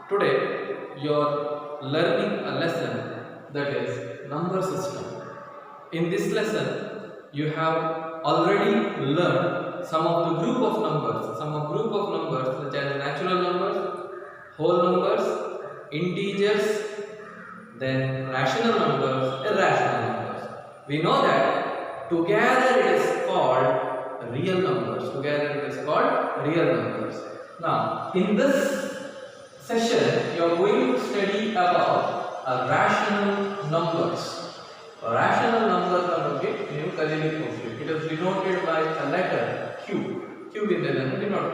Today you're learning a lesson that is number system. In this lesson you have already learned some of the group of numbers, such as natural numbers, whole numbers, integers, then rational numbers, irrational numbers. We know that together it is called real numbers. Now, in this session, you are going to study about rational numbers. Rational numbers it is denoted by a letter Q. Q in the denote.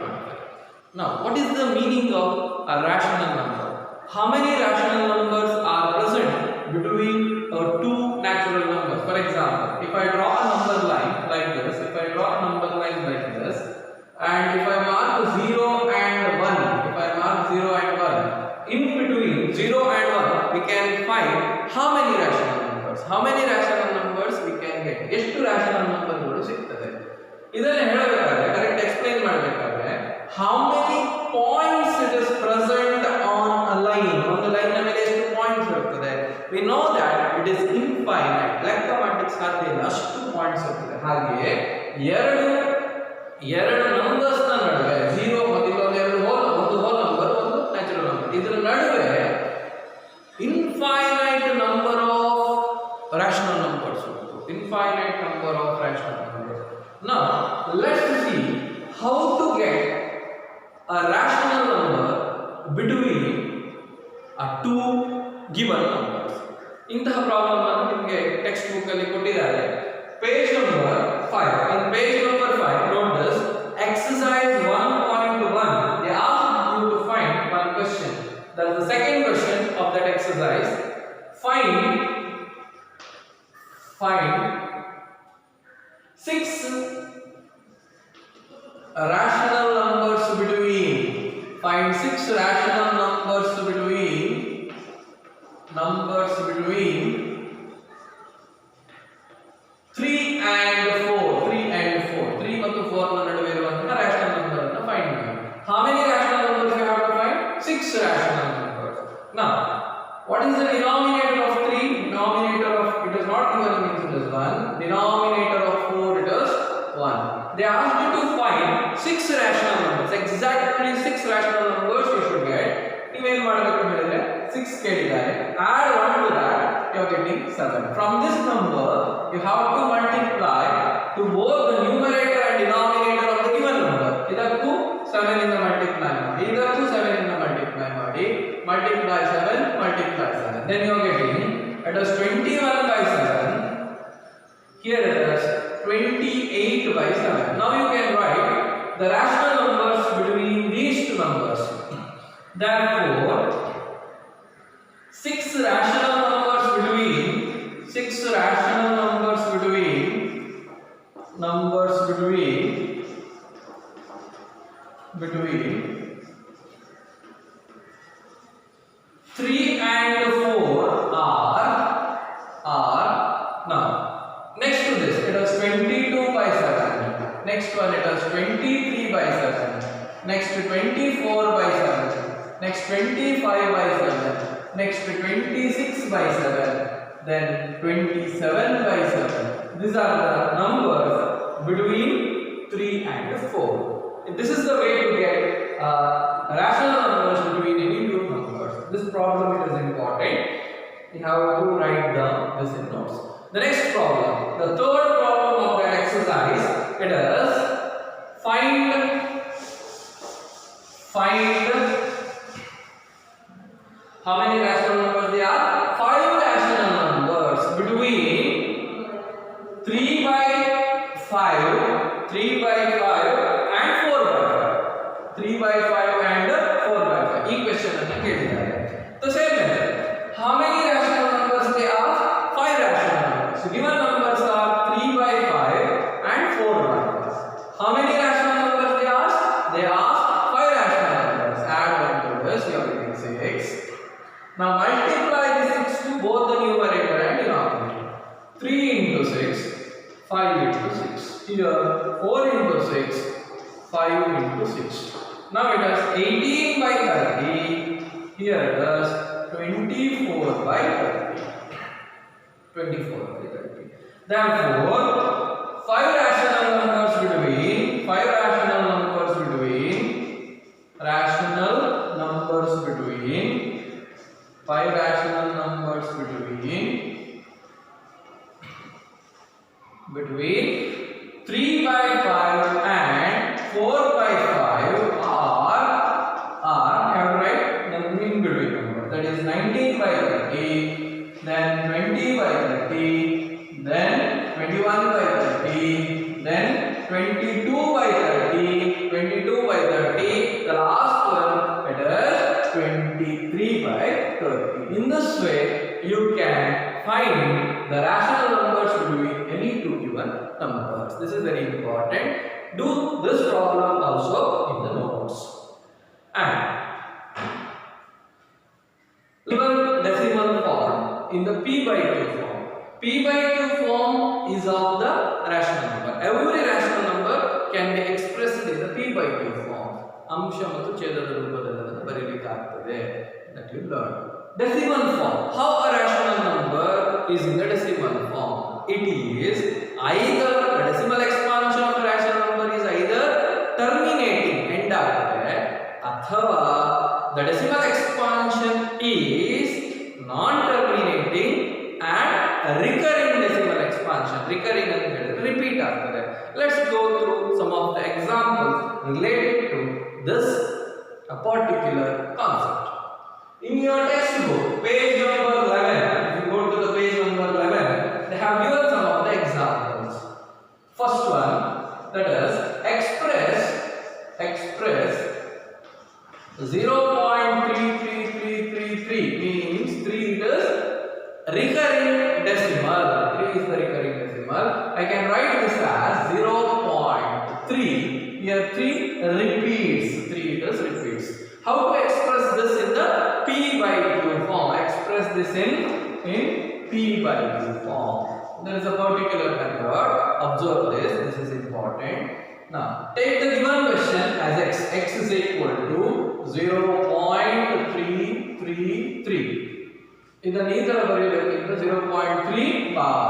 Now, what is the meaning of a rational number? How many rational numbers are present between two natural numbers? For example, if I draw a number line like this, and if I mark 0 and 1, in between 0 and 1, we can find how many rational numbers? We can get. ಎಷ್ಟು rational numbers ಸಿಗ್ತದೆ? ಇದನ್ನ ಹೇಳಬೇಕಾದ್ರೆ correct explain ಮಾಡಬೇಕಾದ್ರೆ how many points it is present on a line? ಒಂದು line ಮೇಲೆ ಎಷ್ಟು points ಇರುತ್ತದೆ? We know that it is infinite. ಲೆಕ್ಕ ಮಾಡಲಿಕ್ಕೆ ಸಾಧ್ಯ ಇಲ್ಲ, ಅಷ್ಟು ಪಾಯಿಂಟ್ಸ್ ಇರುತ್ತದೆ. ಹಾಗೆ ಎರಡು ನಂಬರ್ಸ್ ನ ನಡುವೆ 0 ಮತ್ತು ಒಂದು ಹೋಲ್ ನಂಬರ್, ಒಂದು ನ್ಯಾಚುರಲ್ ನಂಬರ್, ಇದರ ನಡುವೆ infinite number of rational numbers. Now let's see how to get a rational number between two given numbers. ಇಂತಹ ಪ್ರಾಬ್ಲಮ್ ಅನ್ನು ನಿಮಗೆ ಟೆಕ್ಸ್ಟ್ ಬುಕ್ ಅಲ್ಲಿ ಕೊಟ್ಟಿದ್ದಾರೆ. Page number 5. In page number 5, note this exercise 1.1. They asked you to find one question. That's the second question of that exercise. Find 6 rational numbers between. Find 6 rational numbers between 3 and 4. 3 ಮತ್ತು 4 ನ ನಡುವೆ ಇರುವಂತಹ rational number ಅನ್ನು find ಮಾಡಿ. How many rational numbers you have to find? 6 rational numbers. Now, what is the denominator of 3? Denominator of it is not given, means it is 1. Denominator of 4, it is 1. They asked you to find 6 rational numbers. Exactly 6 rational numbers you should get. You ಏನು ಮಾಡಬೇಕು ಹೇಳಿದ್ರೆ 6 ಕೇಳಿದ್ದಾರೆ. Add 1 to that, you are getting 7. From this number, you have to multiply to both the numerator and denominator of the given number. ಇದಕ್ಕೂ 7 ಇಂದ multiply ಮಾಡಿ, ಇದಕ್ಕೂ 7 ಇಂದ multiply ಮಾಡಿ, multiply 7. Then you are getting it is 21 by 7. Here it is 28 by 7. Now you can write the rational numbers between these two numbers. Therefore, 6 rational numbers between 3 and 4 are now. Next to this, it is 22 by 7. Next one, it is 23 by 7. Next 24 by 7. Next 25 by 7. Next 26 by 7. Then 27 by 7. These are the numbers between 3 and 4. This is the way to get rational numbers between any two numbers. This problem it is important. You have to write down this in notes. The next problem, the third problem of that exercise, it is find how many rational numbers there are? 5 rational numbers between 3 by 5 and 4 by 5. 3 by 5 and 4 by 5. ಈ question ಅನ್ನು ಕೇಳಿದ್ದಾರೆ. So same method. How many rational numbers they ask? 5 rational numbers. So given numbers are 3 by 5 and 4 by 5. How many rational numbers they ask? They ask 5 rational numbers. Add 1 to this, you are getting 6. Now multiply the 6 to both the numerator and denominator. 3 into 6, 5 into 6. Here 4 into 6, 5 into 6. Now it is 18 by 30. Here it is 24 by 30. 24 by 30. Therefore, five rational numbers between rational numbers between five rational numbers between 3 by 5 and 4 by 5 are have to write the in between number, that is 19 by 30, then 20 by 30, then 21 by 30, then 22 by 30, 22 by 30, the last one it is 23 by 30. In this way you can find the rational numbers between any two given numbers. This is very important. Do this problem also in the notes. And given decimal form in the p by q form. P by q form is of the rational number. Every rational number can be expressed in the p by q form. ಅಂಶ ಮತ್ತು ಛೇದದ ರೂಪದಲ್ಲಿ ಬರೆಯಲಿಕ್ಕಾಗುತ್ತದೆ. That you learn. Decimal form. How a rational number is in the decimal form? It is either the decimal expansion of a rational number is either terminating end ಆಗುತ್ತದೆ ಅಥವಾ the decimal expansion is non-terminating and recurring decimal expansion. Recurring and repeat ಆಗ್ತದೆ. Let's go through some of the examples related to this particular concept. In your textbook, page number 11, if you go to the page number 11, they have given some of the examples. First one, that is express 0.33333 means 3 is recurring decimal. 3 is the recurring decimal. I can write this as 0.3. Here 3 repeats. 3 it is repeats. How to express this in the p by q form? Express this in p by q form. There is a particular method. Observe this. This is important. Now, take the given question as x. X is equal to 0.333. ಇದನ್ನು ಈ ತರ ಬರೆಯಬೇಕಿಂತ 0.3 bar.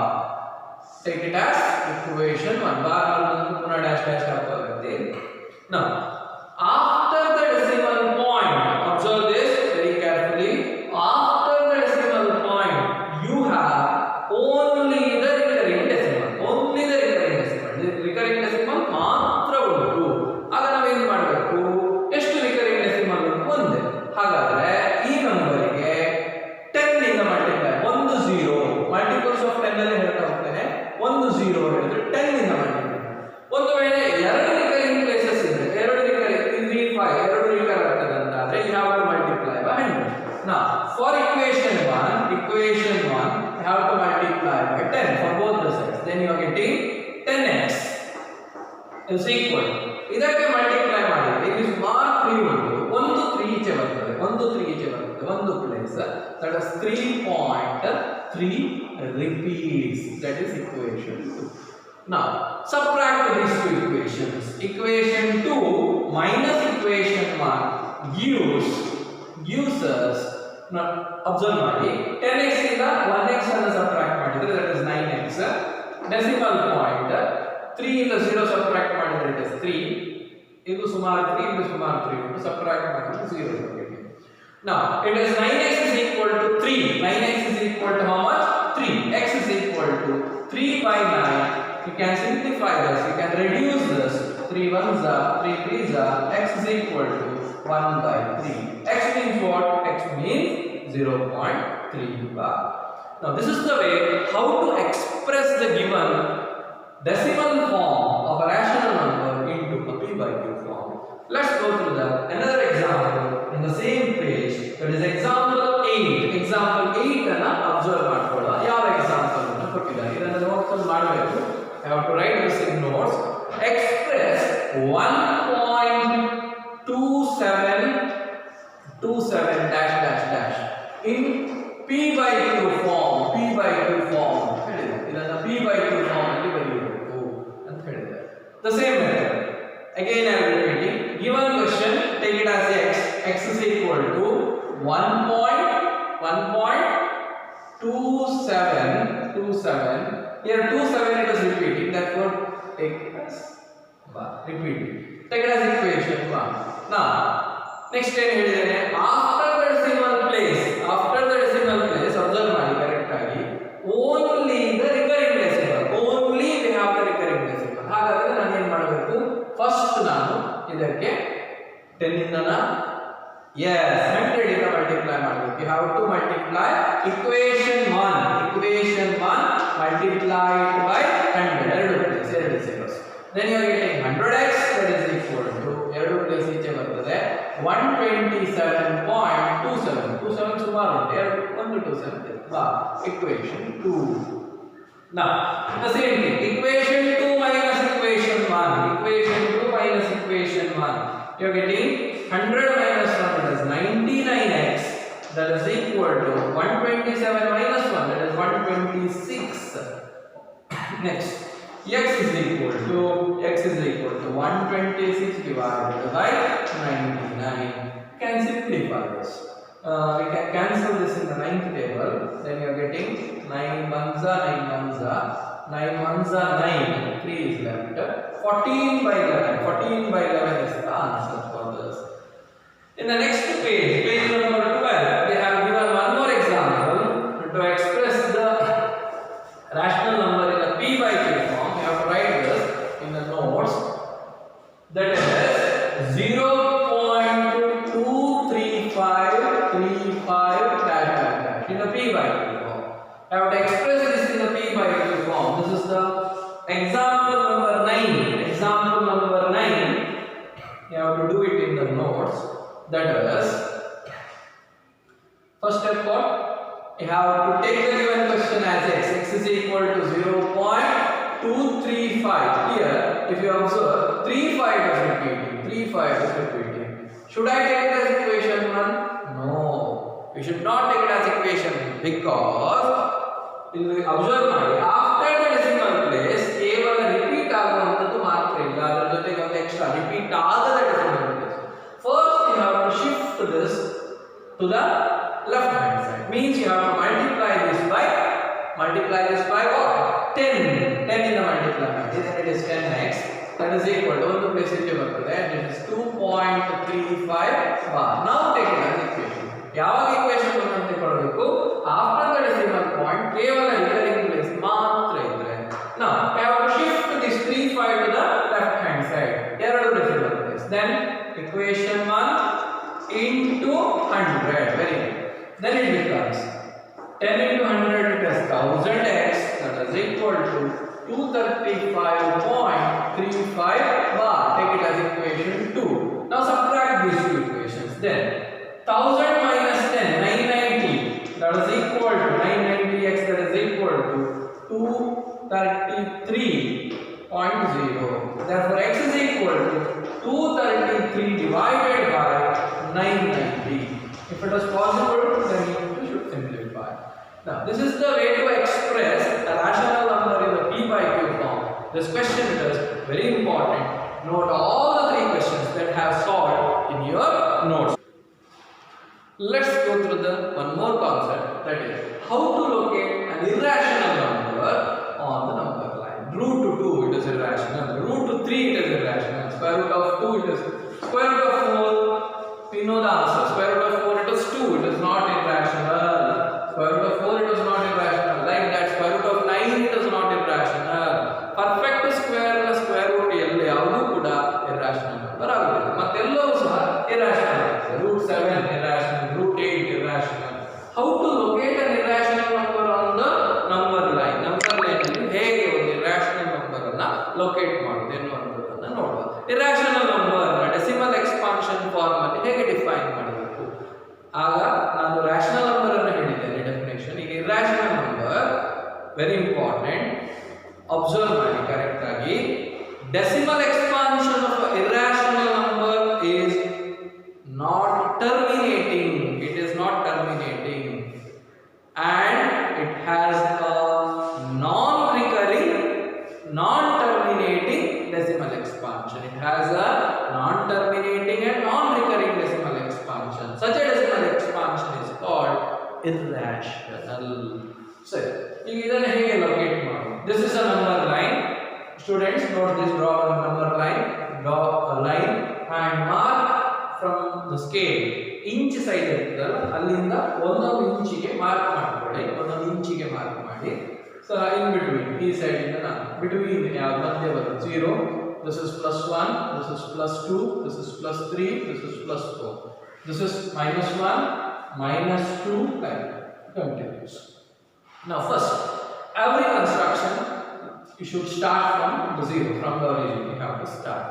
Take it as equation 1 bar ಅನ್ನೋದನ್ನು ಪುನಃ dash ಹಾಕಬೇಕಾಗುತ್ತೆ. Now, after the decimal point, observe this very carefully. After the decimal point, you have only the recurring decimal. Only the recurring decimal. The recurring decimal ಮಾತ್ರ ಉಂಟು. ಆಗ ನಾವು ಏನು ಮಾಡಬೇಕು? ಎಷ್ಟು recurring decimal ಉಂಟು? ಒಂದೇ. ಹಾಗಾದ್ರೆ ಈ ನಂಬರಿಗೆ 10 ಇಂದ ಮಲ್ಟಿಪ್ಲೈ. 1 0 ಮಲ್ಟಿಪಲ್ಸ್ ಆಫ್ 10 ಅಲ್ಲಿ ಹೇಳ್ತಾ ಹೋಗ್ತೇನೆ. 1 0 ಹೇಳಿದ್ರೆ 10 ಇಂದ ಮಲ್ಟಿಪ್ಲೈ. ಒಂದು ವೇಳೆ ಎರಡು recurring places ಇದೆ, ಎರಡು recurring 3 5 ಎರಡು recur ಆಗ್ತದೆ ಅಂತ ಆದ್ರೆ you have to multiply by 100. Now for equation 1 you have to multiply by 10 for both the sides. Then you are getting 10x is equal. ಇದಕ್ಕೆ ಮಲ್ಟಿಪ್ಲೈ ಮಾಡಿದ್ರೆ ಇಲ್ಲಿ ಸುಮಾರು 3 ಉಂಟು. ಒಂದು 3 ಈಚೆ ಬರ್ತದೆ. ಒಂದು place. That is 3.3 repeats. That is equation 2. Now subtract these two equations. Equation 2 minus equation 1 gives us, now observe ಮಾಡಿ, 10x ಇಂದ 1x ಅನ್ನು subtract ಮಾಡಿದ್ರೆ that is 9x. Decimal point 3 ಇಂದ 0 subtract ಮಾಡಿದ್ರೆ it is 3. ಇದು ಸುಮಾರು 3 ಇದು ಸುಮಾರು 3 ಉಂಟು. subtract ಮಾಡಿದ್ರೆ 0 ಬರುತ್ತೆ. Now it is 9x is equal to 3. 9x is equal to how much? 3. X is equal to 3 by 9. You can simplify this. You can reduce this. 3 1s are 3 3s are. X is equal to 1 by 3. X means what? X means 0.3 bar. Now this is the way how to express the given decimal form of a rational number into a p by q form. Let's go through another example in the same page. That is example 8. Example 8 ಅನ್ನು observe ಮಾಡ್ಕೊಳ್ಳೋಣ. ಯಾವ example ಅನ್ನು ಕೊಟ್ಟಿದ್ದಾರೆ ಇದನ್ನು notes ಅಲ್ಲಿ ಮಾಡಬೇಕು. I have to write this in notes. Express 1.27 dash dash dash in p by q form. P by q form ಹೇಳಿದೆ. ಇದನ್ನು p by q form ಅಲ್ಲಿ ಬರೆಯಬೇಕು ಅಂತ ಹೇಳಿದೆ. The same method. Again I am repeating. Given question, take it as x. X is equal to 1.2727. Here 27 it is repeating, therefore take it as 1. Repeating. Take it as equation 1. Now, next ಏನು ಹೇಳಿದ್ದೇನೆ, after the decimal place, observe ಮಾಡಿ correct ಆಗಿ, only the recurring decimal, only we have the recurring decimal. ಹಾಗಾದ್ರೆ ನಾನು ಏನು ಮಾಡಬೇಕು, first ನಾನು ಇದಕ್ಕೆ 10 ಇಂದ yes 100 ಇಂದ ಮಲ್ಟಿಪ್ಲೈ ಮಾಡಬೇಕು. You have to multiply equation 1 multiplied by 100, ಎರಡು zeros. Then you are getting 100x, that is equal to ಎರಡು ಪ್ಲೇಸ್ ಈಚೆ ಬರ್ತದೆ 127.27 ಸುಮಾರು ಉಂಟು, 127 equation 2. Now the same thing, equation 2 minus equation 1, you are getting 100 minus 1, that is 99x, that is equal to 127 minus 1, that is 126. Next, x is equal to 126 divided by 99. Can simplify this. We can cancel this in the ninth table. Then you are getting 9 ones are 9, 3 is left. 14 by 11 is the answer for this. In the next page number 12, they have given one more example to express the rational number in a p by q form. You have to write this in the notes. That is 0.23535 in the p by q form. I have to express this in the p by q form. This is the example number 9. You have to do it in the notes. That is, first step what? You have to take the given question as x is equal to 0.235. Here, if you observe, 35 is repeating. Should I take it as equation 1? No, we should not take it as equation 1 because observe after the decimal place ಕೇವಲ repeat ಆಗುವಂತದ್ದು ಮಾತ್ರ ಇಲ್ಲ, ಅದರ ಜೊತೆಗೆ ಒಂದು extra repeat ಆಗದ decimal place. First you have to shift this to the left hand side, means you have to multiply this by what? 10 in the multiply, then it is 10x, that is equal to ಒಂದು place ಇಟ್ಟು ಬರ್ತದೆ, it is 2.35 bar. Now take it as equation. ಯಾವಾಗ equation ಅನ್ನು ತೆಗೆದುಕೊಳ್ಳಬೇಕು, after the decimal point ಕೇವಲ recurring place ಮಾತ್ರ ಇದ್ರೆ. Now I have to shift this 35 to the left hand side, ಎರಡು decimal place, then equation 1 into 100, very good. Then it becomes 10 into 100, it is 1000x, that is equal to 235.35 bar. Take it as equation 2. Now subtract these two equations. Then 1000 minus 10, 990, that is equal to 990x, that is equal to 233.0. Therefore x is equal to 233 divided by 990. If it is possible, then you should simplify. Now this is the way to express a rational number in the p by q form. This question is very important. Note all the 3 questions that have solved in your notes. Let's go through the one more concept, that is how to locate an irrational number on the number line. Root to 2 it is irrational, root to 3 it is irrational, square root of 2 it is, square root of 4 we know the answer, square root of 4 it is 2, it is not irrational, square root of 4 it is not irrational, like that square root of 9 it is not irrational. Perfect square ನ square root ಎಲ್ಲಿ ಯಾವುದು ಕೂಡ irrational number ಆಗುವುದಿಲ್ಲ, ಮತ್ತೆಲ್ಲವೂ ಸಹ irrational ಆಗುತ್ತದೆ. root 7 irrational, root 8 irrational. How to locate an irrational number on the number line? Number line ಅಲ್ಲಿ ಹೇಗೆ ಒಂದು irrational number ಅನ್ನು ಲೊಕೇಟ್ ಮಾಡುವುದು ಎನ್ನುವಂಥದ್ದನ್ನು ನೋಡುವ. irrational number ನ ಡೆಸಿಮಲ್ ಎಕ್ಸ್ಪಾನ್ಷನ್ ಫಾರ್ಮ್ ಅಲ್ಲಿ ಹೇಗೆ ಡಿಫೈನ್ ಮಾಡಬೇಕು? ಆಗ ನಾನು rational number ಅನ್ನು ಹೇಳಿದ್ದೇನೆ ಡೆಫಿನೇಷನ್. ಈಗ irrational number very important, observe ಮಾಡಿ ಕರೆಕ್ಟ್ ಆಗಿ. Decimal expansion of irrational number is not terminating, it is not terminating, and it has a non-recurring, non-terminating decimal expansion. It has a non-terminating and non-recurring decimal expansion. Such a decimal irrational. ಸರಿ, ಈಗ ಇದನ್ನು ಹೇಗೆ locate ಮಾಡೋದು? This is a number line. Students, note this, draw a number line, draw a line and mark from the scale inch size ಇರ್ತದಲ್ಲ ಅಲ್ಲಿಂದ ಒಂದೊಂದು ಇಂಚಿಗೆ mark ಮಾಡ್ಕೊಳ್ಳಿ, ಒಂದೊಂದು ಇಂಚಿಗೆ ಮಾರ್ಕ್ ಮಾಡಿ. ಸೊ ಇನ್ ಬಿಟ್ವೀನ್ ಈ ಸೈಡ್ ಇಂದ ನಾನು ಬಿಟ್ವೀನ್ ಯಾವ್ದು ಮಧ್ಯೆ ಬರುತ್ತೆ 0, this is +1, this is +2, this is +3, this is +4, this is -1, -2 and continues. Now first, every construction you should start from the 0, from the origin you have to start.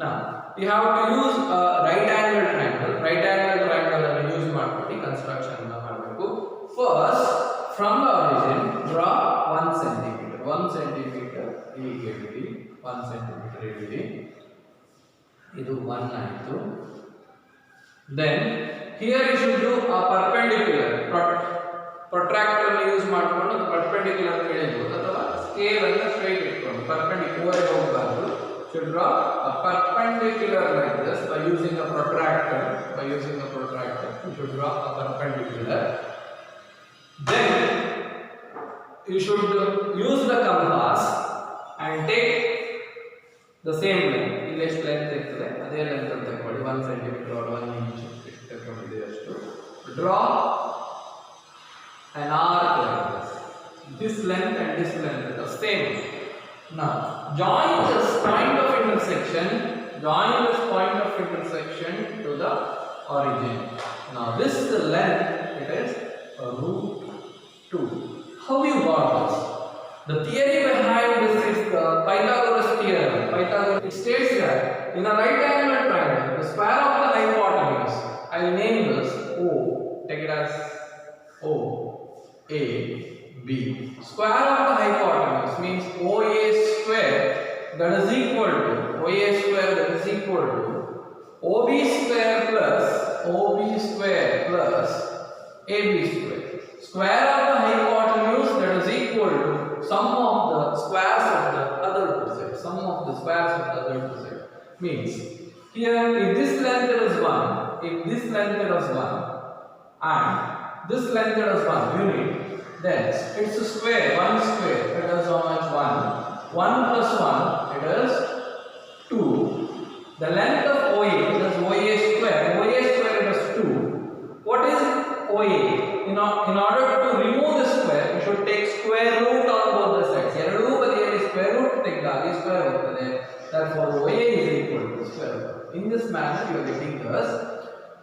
Now you have to use a right angle triangle. Right angle triangle ಅನ್ನು use ಮಾಡ್ಕೊಂಡು construction ಅನ್ನು ಮಾಡಬೇಕು. First from the origin draw 1 cm. 1 cm ಹೀಗೆ ಇಡಿ, 1 cm ಇಡಿ, ಇದು 1 ಆಯಿತು. Then here you should do a perpendicular. Protractor ಅನ್ನು use ಮಾಡಿಕೊಂಡು perpendicular ಎಳೆಯಬಹುದು ಅಥವಾ ಸ್ಕೇಲ್ ಅನ್ನು ಸ್ಟ್ರೈಟ್ ಇಟ್ಕೊಂಡು ಪರ್ಪೆಂಡಿಕ್ಯುಲರ್ ಹೋಗಬಾರದು. Should draw a perpendicular like this by using a protractor. By using a protractor, you should draw a perpendicular. Then you should use the compass and take the same length. This length ಇರ್ತದೆ, ಅದೇ length ಅಂತ ತಗೊಳ್ಳಿ. 1 cm or 1 inch ಎಷ್ಟು ತಗೊಂಡಿದೆ ಅಷ್ಟು. Draw an arc like this. This length and this length are the same. Now join this point of intersection. Join this point of intersection to the origin. Now this is the length. It is √2. How you got this? The theory behind this is the Pythagoras theorem. Pythagoras, it states that in a right angle triangle, the square of the hypotenuse, I will name this O. Take it as O, A, B. Square of the hypotenuse means OA square that is equal to OA square that is equal to OB square plus OB square plus AB square. Square of the hypotenuse that is equal to sum of the squares of the other two sides. Sum of the squares of the other two sides means here if this length is 1, if this length is 1 and this length is 1 unit, then it's a square. 1 square, it is how much? 1. 1 plus 1, it is 2. The length of OA, it is OA square. OA square, it is 2. What is OA? In order to remove the square, you should take square root on both the sides. ಎರಡೂ ಬದಿಯಲ್ಲಿ square root ತೆಗೆದಾಗ square ಬರ್ತದೆ. Therefore, OA is equal to square root. In this manner, you are getting this.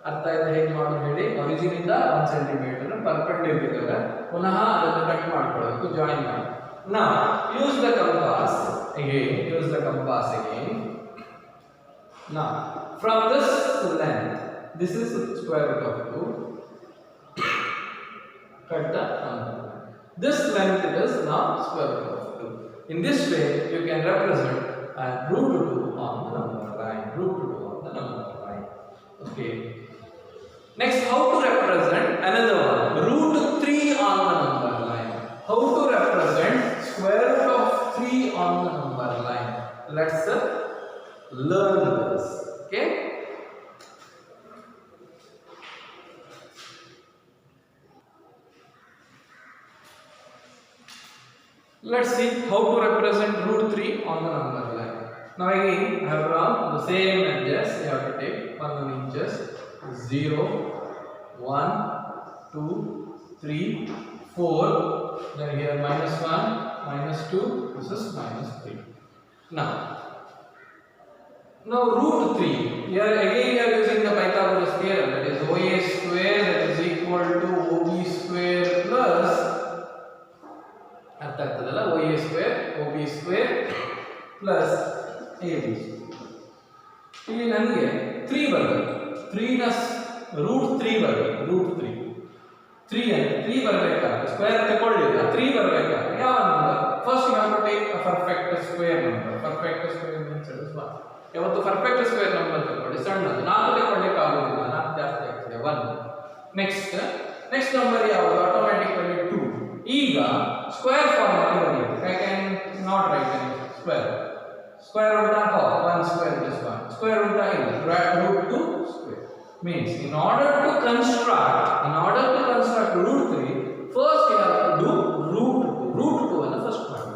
ಅರ್ಥ ಆಯ್ತಾ ಹೇಗೆ ಮಾಡೋದು ಹೇಳಿ? Origin ಇಂದ 1 ಸೆಂಟಿಮೀಟರ್ ಪರ್ಪೆಂಡಿಕ್ಯುಲರ್ ಪುನಃ ಅದನ್ನು ಕಟ್ ಮಾಡ್ಕೊಳ್ಳಬೇಕು, ಜಾಯಿನ್ ಮಾಡಿ. Now use the compass again. Use the compass again. Now from this length, this is square root of 2. Cut the number. This length is now square root of 2. In this way, you can represent as √2 on the number line. √2 on the number line. Okay. Next, how to represent another one? √3 on the number line. How to represent square root of 3 on the number line? Let's learn this. Okay. Let's see how to represent √3 on the number line. Now again, I have drawn the same edges. You have to take 1 inches. 0, 1, 2, 3, 4. Then here -1, -2. This is -3. Now √3. Here again we are using the Pythagoras theorem. That is OA square that is equal to OB square plus ಅರ್ಥ ಆಗ್ತದಲ್ಲ, OA square OB square plus AB. ಇಲ್ಲಿ ನನಗೆ 3 ಬರಬೇಕು. 3 ನ √3 ಬರಬೇಕು. √3 3 ಅಂದ್ರೆ 3 ಬರಬೇಕಾದ್ರೆ square ತಗೊಳ್ಳಿಲ್ಲ, 3 ಬರಬೇಕಾದ್ರೆ ಯಾವ number? First you have to take a perfect square number. Perfect square means it is 1. ಯಾವತ್ತು ಪರ್ಫೆಕ್ಟ್ ಸ್ಕ್ವೇರ್ ನಂಬರ್ ತಗೊಳ್ಳಿ, ಸಣ್ಣದು 4 ತಗೊಳ್ಳಿಕ್ಕೆ ಆಗೋದಿಲ್ಲ, 4 ಜಾಸ್ತಿ ಆಗ್ತದೆ 1. ನೆಕ್ಸ್ಟ್ ನಂಬರ್ ಯಾವುದು? ಆಟೋಮ್ಯಾಟಿಕಲಿ 2. ಈಗ ಸ್ಕ್ವೇರ್ ಫಾರ್ಮ್ ಅಲ್ಲಿ ಬರೆಯಿರಿ. I can not write any square. Square root of 1 square is 1. Square root is √2 square. Means in order to construct of root 3, first you have to do root 2. Root 2 ಅನ್ನು first ಮಾಡಿ.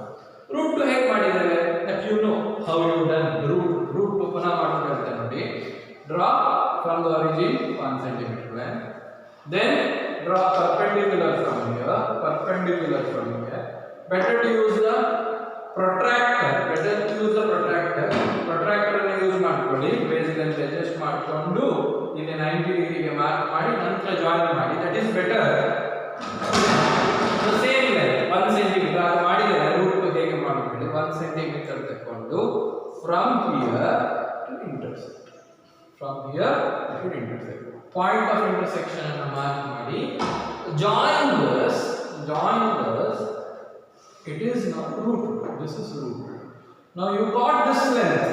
Root 2 ಹೇಗೆ ಮಾಡಿದ್ದಾರೆ? That you know how you done root 2 ಪುನಃ ಮಾಡ್ಕೊಳ್ತಾ ನೋಡಿ. Draw from the origin 1 cm length. Then draw perpendicular from here. Better to use the protractor. Protractor ಅನ್ನು use ಮಾಡ್ಕೊಳ್ಳಿ. Base length adjust ಮಾಡಿಕೊಂಡು ಇಲ್ಲಿ 90 ಡಿಗ್ರಿಗೆ ಮಾರ್ಕ್ ಮಾಡಿ ನಂತರ ಜಾಯಿನ್ ಮಾಡಿ. That is better. Same length 1 centimetre ಮಾಡಿದರೆ ರೂಟ್ 2 ಹೇಗೆ ಮಾಡಬೇಡಿ. 1 ಸೆಂಟಿಮೀಟರ್ ತಕೊಂಡು from here to intersect. Point of intersection ಅನ್ನು ಮಾರ್ಕ್ ಮಾಡಿ. Join this. It is now root 2. This is root 2. Now you got this length.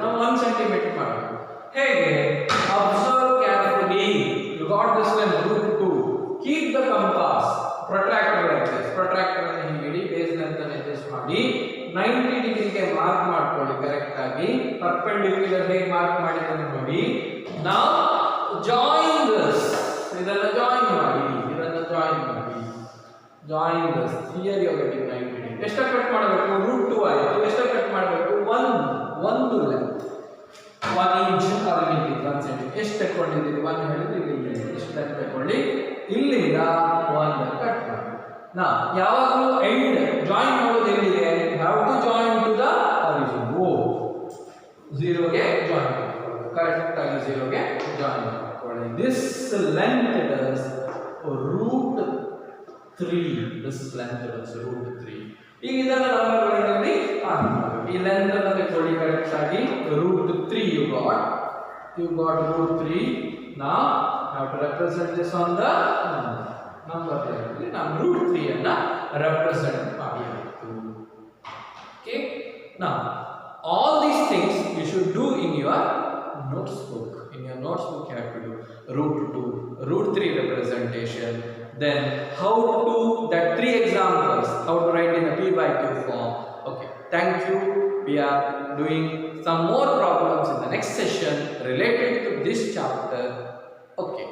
Now 1 centimeter ಮಾಡಿ. ಹೇಗೆ? Observe carefully. You got this length root 2. Keep the compass. Protractor like this. Protractor ಅನ್ನು ಹೀಗೆ ಇಡಿ. Base length ಅನ್ನು adjust ಮಾಡಿ 90 ಡಿಗ್ರಿಗೆ mark ಮಾಡ್ಕೊಳ್ಳಿ correct ಆಗಿ. Perpendicular ಹೇಗೆ ಮಾರ್ಕ್ ಮಾಡಿದ್ರೆ ನೋಡಿ. Now join this. ಇದನ್ನು ಜಾಯಿನ್ ಮಾಡಿ. Join this. Here you are getting 90 degree. ಎಷ್ಟು ಕಟ್ ಮಾಡಬೇಕು? root 2 ಆಯಿತು. ಎಷ್ಟು ಕಟ್ ಮಾಡಬೇಕು? 1 length. 1 inch or 1 cm. ಎಷ್ಟು ತಗೊಂಡಿದ್ದೀರಿ? 1 ಹೇಳಿದ್ರೆ ಇಲ್ಲಿ ಎಷ್ಟು ತಗೊಳ್ಳಿ. ಇಲ್ಲಿಂದ 1 ಕಟ್ ಮಾಡಿ. ನಾ ಯಾವಾಗಲೂ ಎಂಡ್ ಜಾಯಿನ್ ಮಾಡೋದು ಎಲ್ಲಿದೆ? You have to join to the origin. 0 ಗೆ ಜಾಯಿನ್ ಮಾಡ್ಕೊಳ್ಳಿ. ಕರೆಕ್ಟ್ ಆಗಿ 0 ಗೆ ಜಾಯಿನ್ ಮಾಡ್ಕೊಳ್ಳಿ. This length is root 3. This length is root 3. ಈಗ ಇದನ್ನು ನಂಬರ್ಗಳಲ್ಲಿ ಹಾಕಬೇಕು. ಈ ಲೆಂತ್ ಅನ್ನು ತಗೊಳ್ಳಿ ಕರೆಕ್ಟ್ ಆಗಿ. root 3 you got root 3. Now have to represent this on the number line. ನಾವು root 3 ಅನ್ನು represent ಮಾಡಬೇಕು. Okay. Now all these things you should do in your notebook. You have to do root 2, root 3 representation. Then how to that 3 examples, how to write in a P by Q form. Okay, thank you. We are doing some more problems in the next session related to this chapter. Okay.